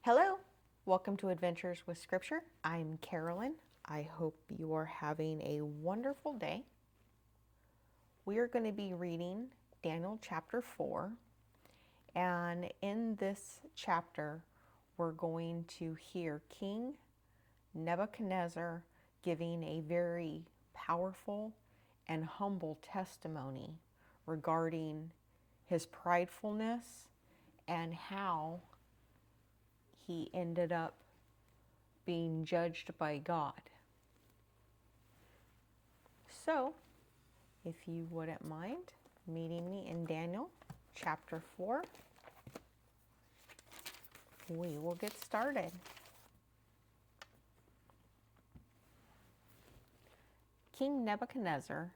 Hello, welcome to Adventures with Scripture. I'm Carolyn. I hope you are having a wonderful day. We are going to be reading Daniel chapter 4, and in this chapter, we're going to hear King Nebuchadnezzar giving a very powerful and humble testimony regarding his pridefulness and how he ended up being judged by God. So, if you wouldn't mind meeting me in Daniel chapter 4, we will get started. King Nebuchadnezzar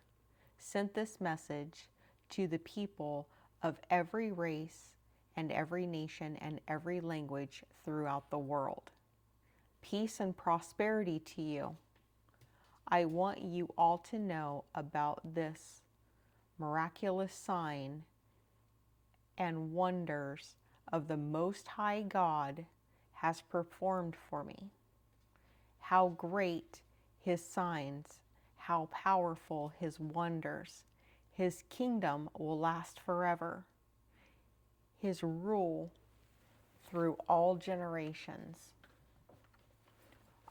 sent this message to the people of every race and every nation and every language throughout the world. Peace and prosperity to you. I want you all to know about this miraculous sign and wonders of the Most High God has performed for me. How great his signs, how powerful his wonders. His kingdom will last forever. His rule through all generations.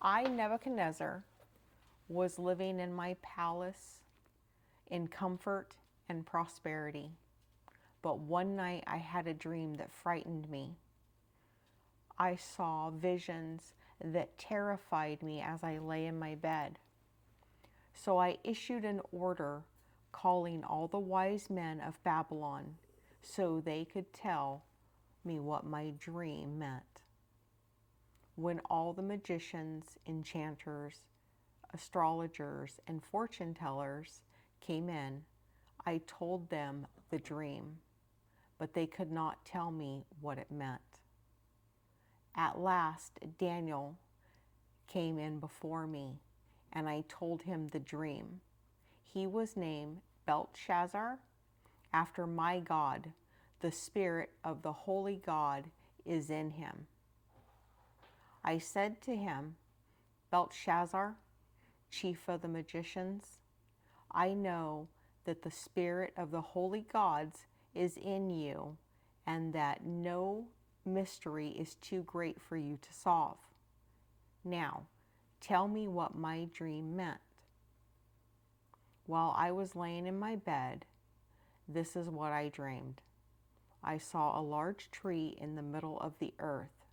I, Nebuchadnezzar, was living in my palace in comfort and prosperity. But one night I had a dream that frightened me. I saw visions that terrified me as I lay in my bed. So I issued an order calling all the wise men of Babylon so they could tell me what my dream meant. When all the magicians, enchanters, astrologers, and fortune tellers came in, I told them the dream, but they could not tell me what it meant. At last, Daniel came in before me, and I told him the dream. He was named Belshazzar, after my God. The spirit of the holy God is in him. I said to him, Belshazzar, chief of the magicians, I know that the spirit of the holy gods is in you, and that no mystery is too great for you to solve. Now, tell me what my dream meant. While I was laying in my bed, this is what I dreamed. I saw a large tree in the middle of the earth.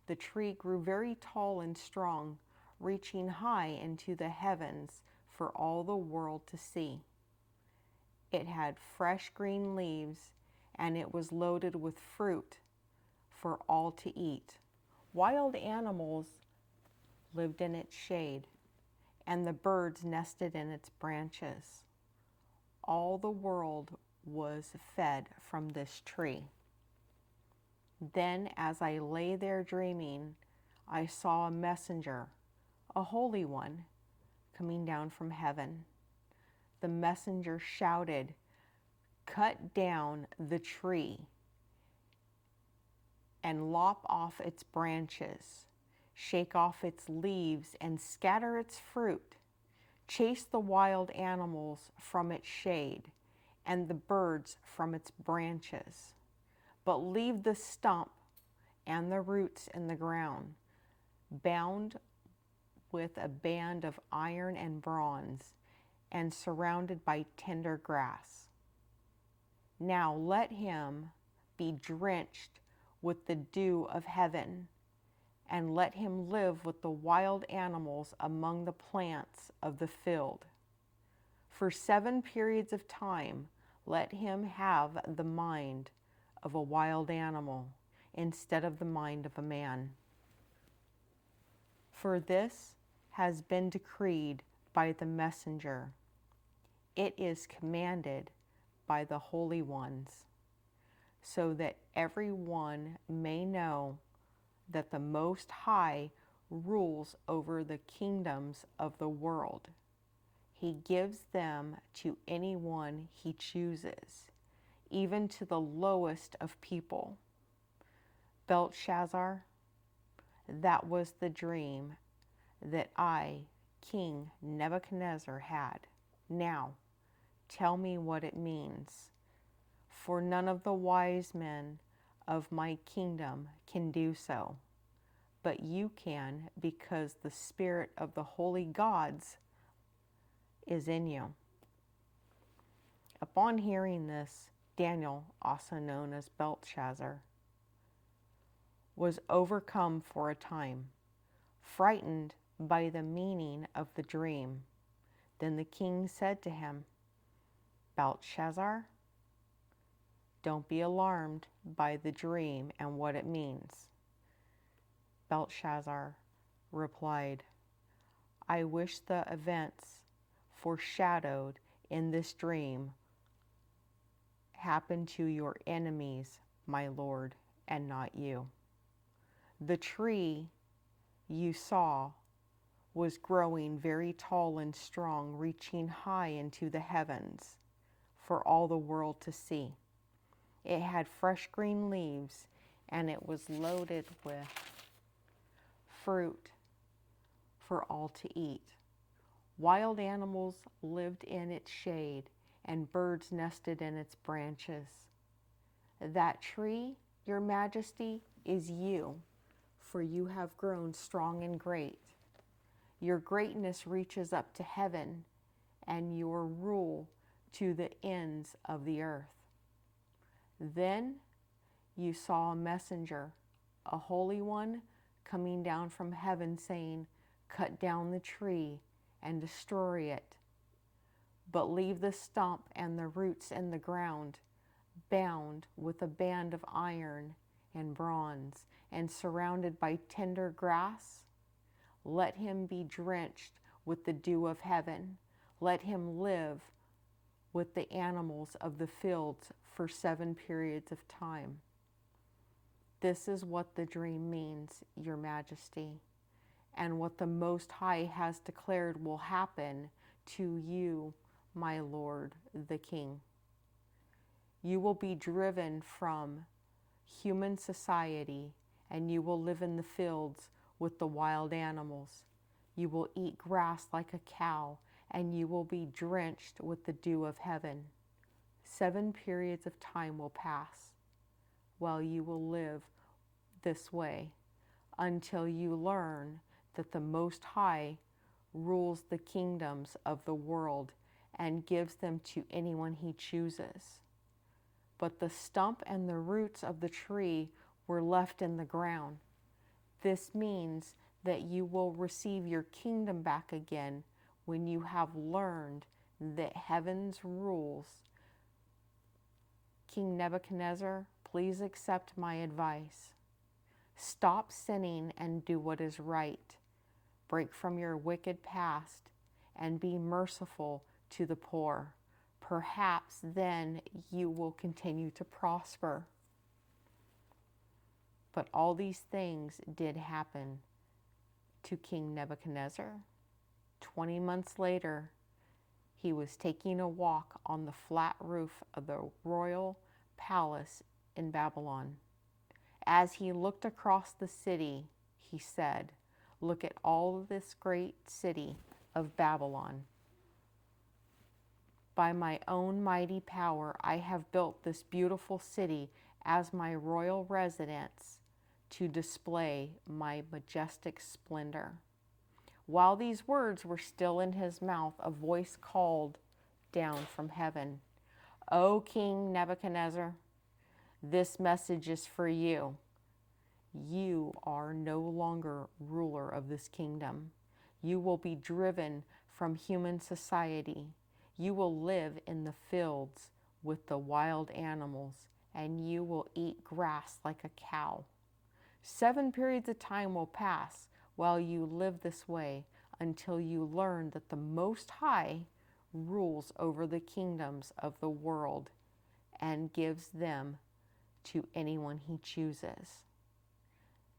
The tree grew very tall and strong, reaching high into the heavens for all the world to see. It had fresh green leaves, and it was loaded with fruit for all to eat. Wild animals lived in its shade, and the birds nested in its branches. All the world was fed from this tree. Then, as I lay there dreaming, I saw a messenger, a holy one, coming down from heaven. The messenger shouted, "Cut down the tree and lop off its branches, shake off its leaves and scatter its fruit. Chase the wild animals from its shade and the birds from its branches. But leave the stump and the roots in the ground, bound with a band of iron and bronze, and surrounded by tender grass. Now let him be drenched with the dew of heaven, and let him live with the wild animals among the plants of the field. For 7 periods of time, let him have the mind of a wild animal instead of the mind of a man. For this has been decreed by the messenger. It is commanded by the holy ones, so that everyone may know that the Most High rules over the kingdoms of the world. He gives them to anyone he chooses, even to the lowest of people. Belshazzar, That was the dream that I, King Nebuchadnezzar, had. Now, tell me what it means, for none of the wise men of my kingdom can do so, but you can, because the spirit of the holy gods is in you. Upon hearing this, Daniel, also known as Belshazzar, was overcome for a time, frightened by the meaning of the dream. Then the king said to him, Belshazzar, don't be alarmed by the dream and what it means. Belshazzar replied, I wish the events foreshadowed in this dream happened to your enemies, my lord, and not you. The tree you saw was growing very tall and strong, reaching high into the heavens for all the world to see. It had fresh green leaves, and it was loaded with fruit for all to eat. Wild animals lived in its shade, and birds nested in its branches. That tree, your majesty, is you, for you have grown strong and great. Your greatness reaches up to heaven, and your rule to the ends of the earth. Then you saw a messenger, a holy one, coming down from heaven, saying, cut down the tree and destroy it, but leave the stump and the roots in the ground, bound with a band of iron and bronze, and surrounded by tender grass. Let him be drenched with the dew of heaven. Let him live with the animals of the fields for 7 periods of time. This is what the dream means, your majesty, and what the Most High has declared will happen to you, my lord, the king. You will be driven from human society, and you will live in the fields with the wild animals. You will eat grass like a cow, and you will be drenched with the dew of heaven. 7 periods of time will pass while you will live this way, until you learn that the Most High rules the kingdoms of the world and gives them to anyone he chooses. But the stump and the roots of the tree were left in the ground. This means that you will receive your kingdom back again when you have learned that heaven's rules. King Nebuchadnezzar, please accept my advice. Stop sinning and do what is right. Break from your wicked past and be merciful to the poor. Perhaps then you will continue to prosper. But all these things did happen to King Nebuchadnezzar. 20 months later, he was taking a walk on the flat roof of the royal palace in Babylon. As he looked across the city, he said, look at all this great city of Babylon. By my own mighty power, I have built this beautiful city as my royal residence to display my majestic splendor. While these words were still in his mouth, a voice called down from heaven, O King Nebuchadnezzar, this message is for you. You are no longer ruler of this kingdom. You will be driven from human society. You will live in the fields with the wild animals, and you will eat grass like a cow. 7 periods of time will pass while you live this way until you learn that the Most High rules over the kingdoms of the world and gives them to anyone he chooses.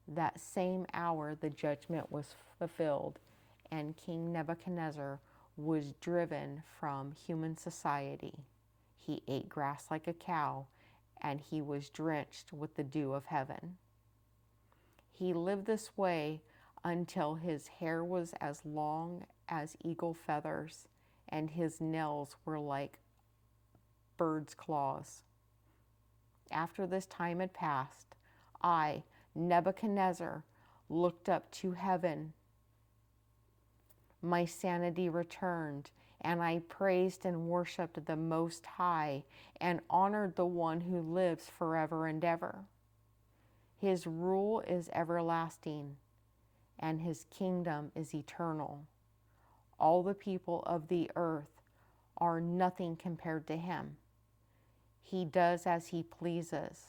That same hour the judgment was fulfilled, and King Nebuchadnezzar was driven from human society. He ate grass like a cow, and he was drenched with the dew of heaven. He lived this way until his hair was as long as eagle feathers and his nails were like bird's claws. After this time had passed, I, Nebuchadnezzar, looked up to heaven. My sanity returned, and I praised and worshiped the Most High and honored the one who lives forever and ever. His rule is everlasting, and his kingdom is eternal. All the people of the earth are nothing compared to him. He does as he pleases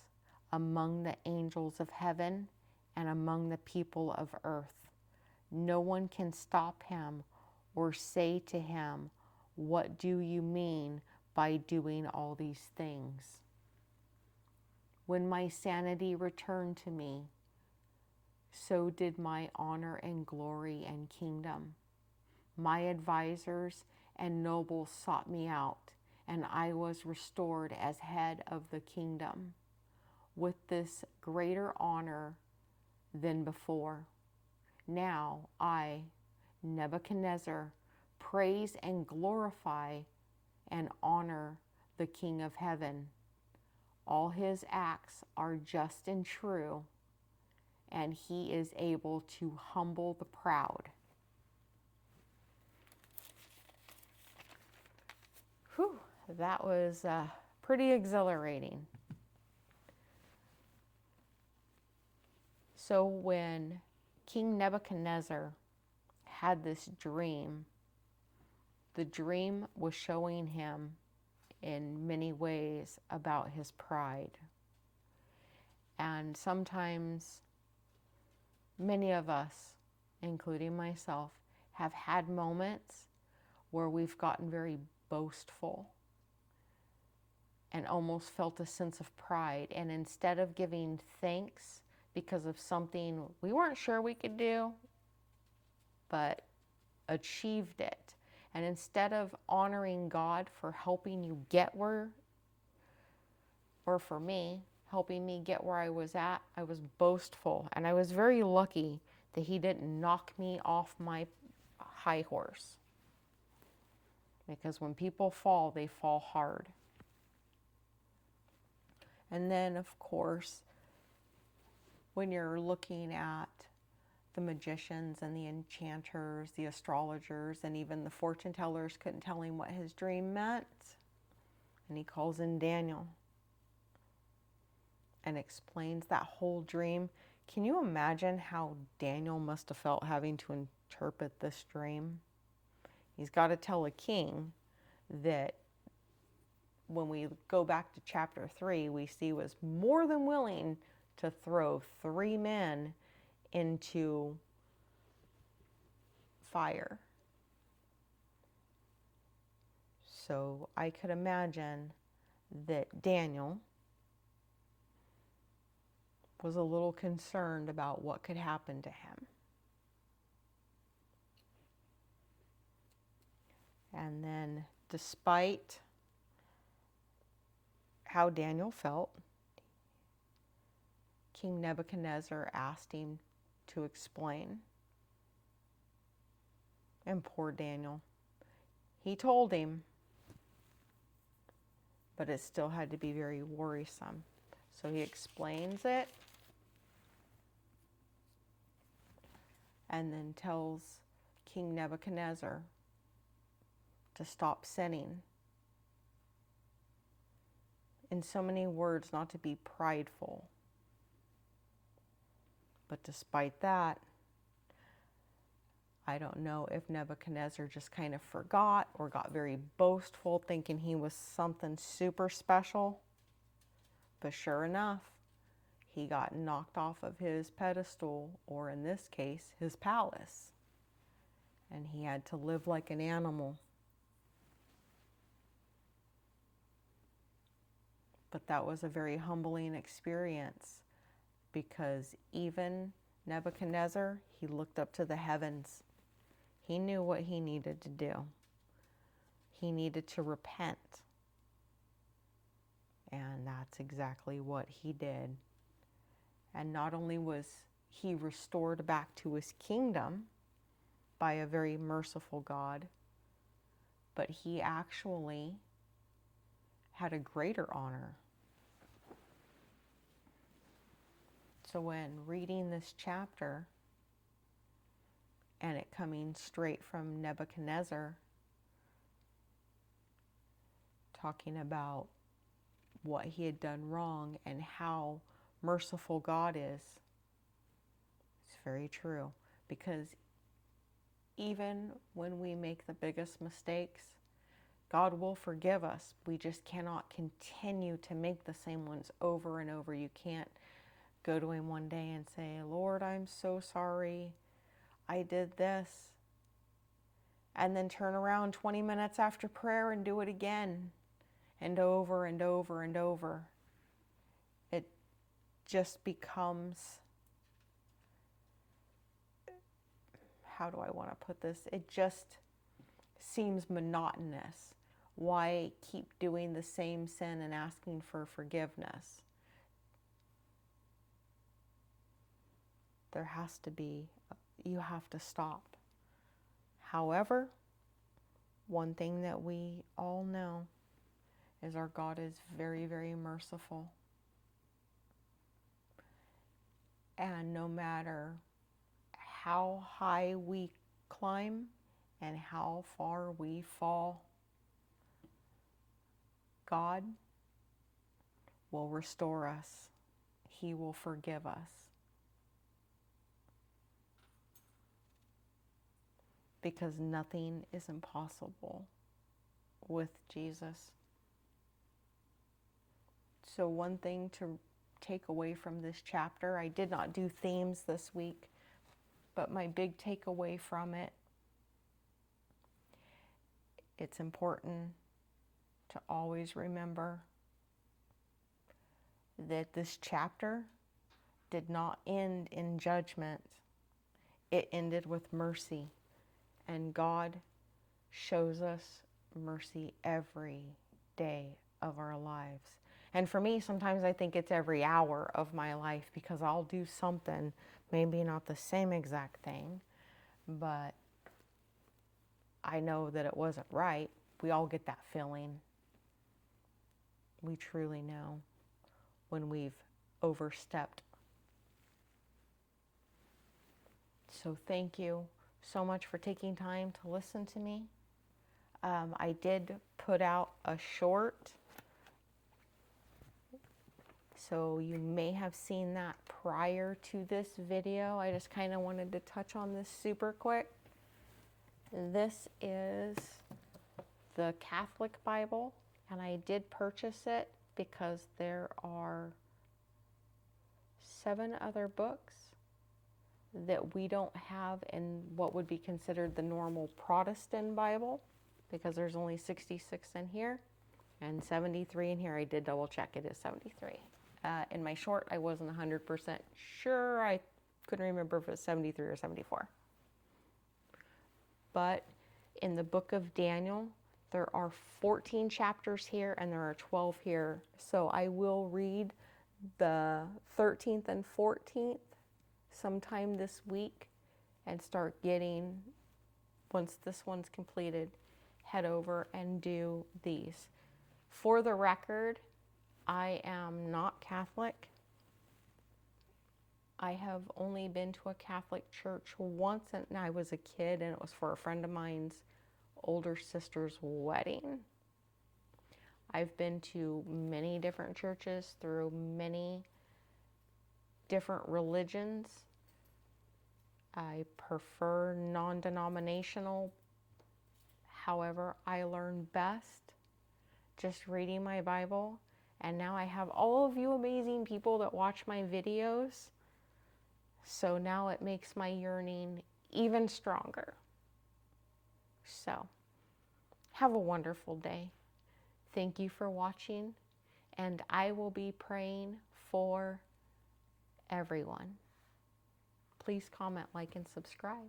among the angels of heaven and among the people of earth. No one can stop him or say to him, "What do you mean by doing all these things?" When my sanity returned to me, so did my honor and glory and kingdom. My advisors and nobles sought me out, and I was restored as head of the kingdom, with this greater honor than before. Now I, Nebuchadnezzar, praise and glorify and honor the King of heaven. All his acts are just and true, and he is able to humble the proud. Whew, that was pretty exhilarating. So when King Nebuchadnezzar had this dream, the dream was showing him in many ways about his pride. And sometimes many of us, including myself, have had moments where we've gotten very boastful and almost felt a sense of pride. And instead of giving thanks because of something we weren't sure we could do, but achieved it, and instead of honoring God for helping you get where, or for me, helping me get where I was at, I was boastful. And I was very lucky that he didn't knock me off my high horse. Because when people fall, they fall hard. And then, of course, when you're looking at the magicians and the enchanters, the astrologers, and even the fortune tellers couldn't tell him what his dream meant. And he calls in Daniel and explains that whole dream. Can you imagine how Daniel must have felt having to interpret this dream? He's got to tell a king that, when we go back to chapter 3, we see was more than willing to throw 3 men into fire. So I could imagine that Daniel was a little concerned about what could happen to him. And then, despite how Daniel felt, King Nebuchadnezzar asked him to explain. And poor Daniel, he told him, but it still had to be very worrisome. So he explains it and then tells King Nebuchadnezzar to stop sinning. In so many words, not to be prideful. But despite that, I don't know if Nebuchadnezzar just kind of forgot or got very boastful, thinking he was something super special. But sure enough, he got knocked off of his pedestal, or in this case, his palace. And he had to live like an animal. But that was a very humbling experience, because even Nebuchadnezzar, he looked up to the heavens. He knew what he needed to do. He needed to repent. And that's exactly what he did. And not only was he restored back to his kingdom by a very merciful God, but he actually had a greater honor. So when reading this chapter, and it coming straight from Nebuchadnezzar, talking about what he had done wrong and how merciful God is, it's very true. Because even when we make the biggest mistakes, God will forgive us. We just cannot continue to make the same ones over and over. You can't go to him one day and say, Lord, I'm so sorry I did this, and then turn around 20 minutes after prayer and do it again, and over and over and over. It just becomes, how do I want to put this? It just seems monotonous. Why keep doing the same sin and asking for forgiveness? There has to be, you have to stop. However, one thing that we all know is our God is very, very merciful. And no matter how high we climb and how far we fall, God will restore us. He will forgive us. Because nothing is impossible with Jesus. So one thing to take away from this chapter, I did not do themes this week, but my big takeaway from it, it's important to always remember that this chapter did not end in judgment. It ended with mercy. And God shows us mercy every day of our lives. And for me, sometimes I think it's every hour of my life, because I'll do something, maybe not the same exact thing, but I know that it wasn't right. We all get that feeling. We truly know when we've overstepped. So thank you so much for taking time to listen to me. I did put out a short, so you may have seen that prior to this video. I just kind of wanted to touch on this super quick. This is the Catholic Bible, and I did purchase it because there are 7 other books that we don't have in what would be considered the normal Protestant Bible, because there's only 66 in here and 73 in here. I did double check, it is 73. In my short, I wasn't 100% sure. I couldn't remember if it was 73 or 74. But in the book of Daniel, there are 14 chapters here and there are 12 here. So I will read the 13th and 14th sometime this week and start getting, once this one's completed, head over and do these. For the record, I am not Catholic. I have only been to a Catholic church once, and I was a kid, and it was for a friend of mine's older sister's wedding. I've been to many different churches through many different religions. I prefer non-denominational. However, I learn best just reading my Bible. And now I have all of you amazing people that watch my videos. So now it makes my yearning even stronger. So, have a wonderful day. Thank you for watching. And I will be praying for everyone. Please comment, like, and subscribe.